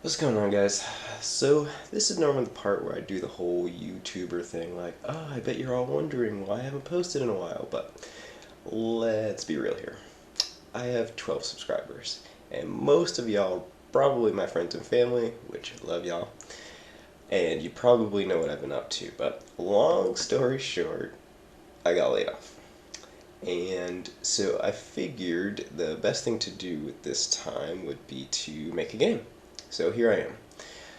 What's going on, guys? So, this is normally the part where I do the whole YouTuber thing, like, oh, I bet you're all wondering why I haven't posted in a while, but let's be real here. I have 12 subscribers, and most of y'all are probably my friends and family, which I love y'all, and you probably know what I've been up to, but long story short, I got laid off. And so I figured the best thing to do at this time would be to make a game. So here I am.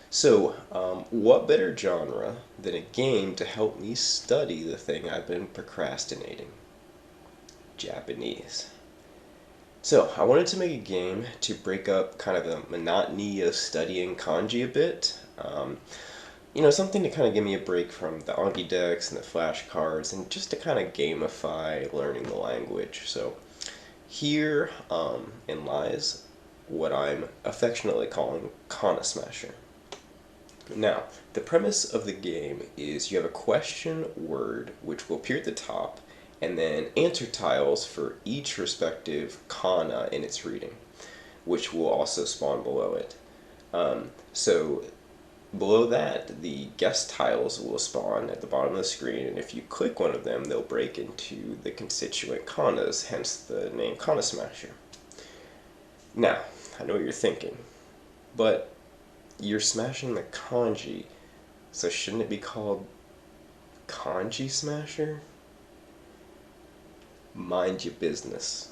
So, what better genre than a game to help me study the thing I've been procrastinating? Japanese. So, I wanted to make a game to break up kind of the monotony of studying kanji a bit. Something to kind of give me a break from the Anki decks and the flashcards, and just to kind of gamify learning the language. So, here in lies what I'm affectionately calling Kana Smasher. Now, the premise of the game is you have a question word which will appear at the top, and then answer tiles for each respective kana in its reading, which will also spawn below it. So below that, the guess tiles will spawn at the bottom of the screen, and if you click one of them, they'll break into the constituent kanas, hence the name Kana Smasher. Now, I know what you're thinking, but you're smashing the kanji, so shouldn't it be called Kanji Smasher? Mind your business.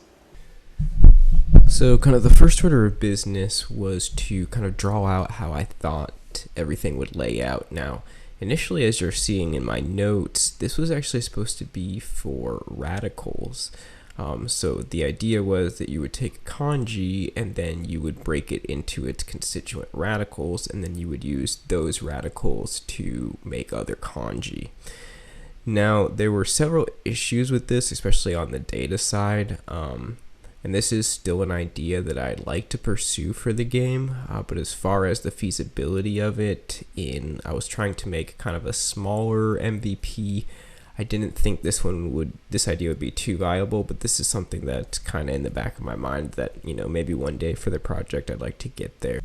So kind of the first order of business was to kind of draw out how I thought everything would lay out. Now, initially, as you're seeing in my notes, this was actually supposed to be for radicals. So the idea was that you would take kanji and then you would break it into its constituent radicals, and then you would use those radicals to make other kanji. Now, there were several issues with this, especially on the data side, and this is still an idea that I'd like to pursue for the game, but as far as the feasibility of it, I was trying to make kind of a smaller MVP. I didn't think this idea would be too viable, but this is something that's kind of in the back of my mind that, maybe one day for the project I'd like to get there.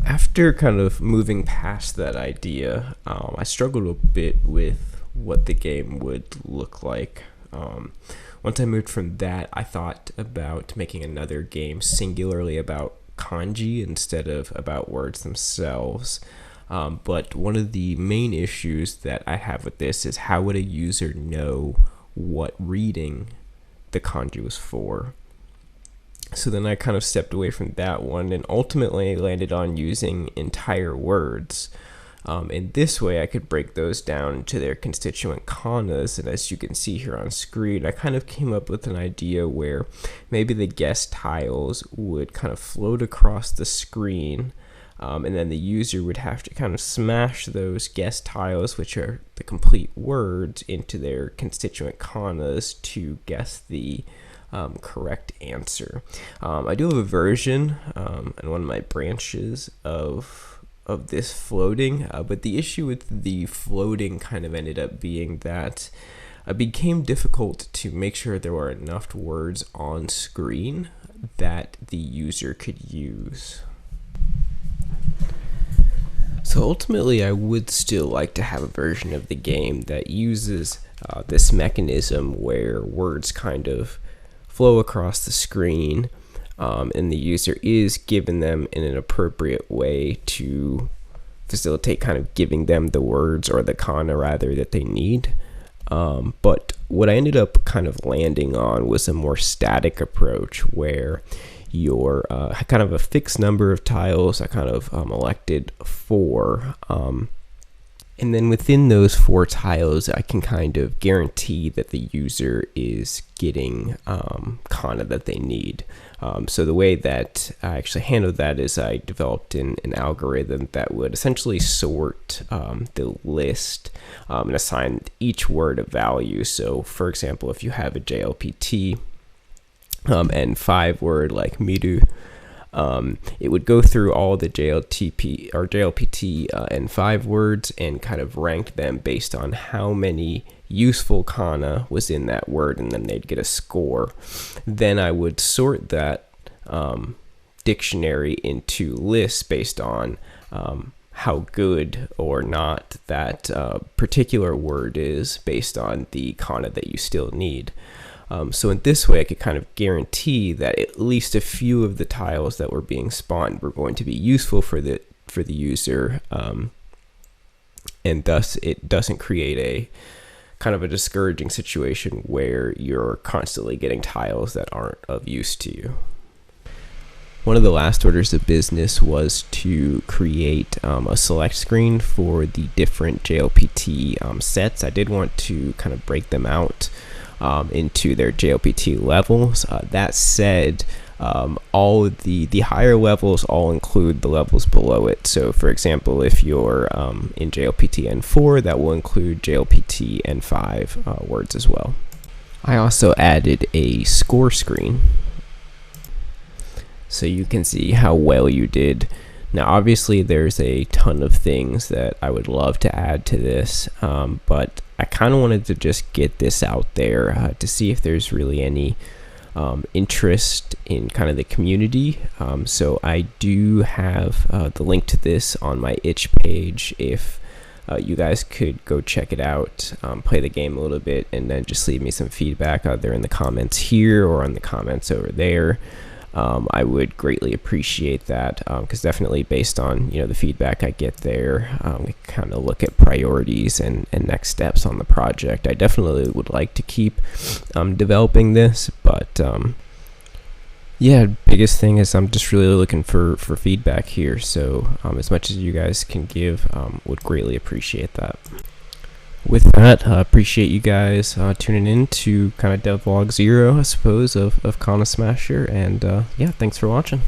After kind of moving past that idea, I struggled a bit with what the game would look like. Once I moved from that, I thought about making another game singularly about kanji instead of about words themselves. But one of the main issues that I have with this is how would a user know what reading the kanji was for? So then I kind of stepped away from that one and ultimately landed on using entire words. In this way, I could break those down to their constituent kanas, and as you can see here on screen, I kind of came up with an idea where maybe the guess tiles would kind of float across the screen, and then the user would have to kind of smash those guess tiles, which are the complete words, into their constituent kanas to guess the correct answer. I do have a version in one of my branches of this floating, but the issue with the floating kind of ended up being that it became difficult to make sure there were enough words on screen that the user could use. So ultimately, I would still like to have a version of the game that uses this mechanism where words kind of flow across the screen, and the user is given them in an appropriate way to facilitate kind of giving them the words, or the kana rather, that they need. But what I ended up kind of landing on was a more static approach where you're kind of a fixed number of tiles. I kind of elected 4. And then within those 4 tiles, I can kind of guarantee that the user is getting kana that they need. So the way that I actually handled that is I developed an algorithm that would essentially sort the list and assign each word a value. So for example, if you have a JLPT and 5 word like miru, it would go through all the JLPT and 5 words and kind of rank them based on how many useful kana was in that word, and then they'd get a score. Then I would sort that dictionary into lists based on how good or not that particular word is based on the kana that you still need. So in this way, I could kind of guarantee that at least a few of the tiles that were being spawned were going to be useful for the user, and thus it doesn't create a kind of a discouraging situation where you're constantly getting tiles that aren't of use to you. One of the last orders of business was to create a select screen for the different JLPT sets. I did want to kind of break them out into their JLPT levels. That said, all the higher levels all include the levels below it. So for example, if you're in JLPT N4, that will include JLPT N5 words as well. I also added a score screen so you can see how well you did. Now obviously there's a ton of things that I would love to add to this, but I kind of wanted to just get this out there to see if there's really any interest in kind of the community. So I do have the link to this on my itch page. If you guys could go check it out, play the game a little bit, and then just leave me some feedback either in the comments here or on the comments over there. I would greatly appreciate that, because definitely based on the feedback I get there, we kind of look at priorities and next steps on the project. I definitely would like to keep developing this, but yeah, biggest thing is I'm just really looking for feedback here. So as much as you guys can give, would greatly appreciate that. With that, appreciate you guys tuning in to kind of Devlog 0, I suppose, of Kana Smasher, and yeah, thanks for watching.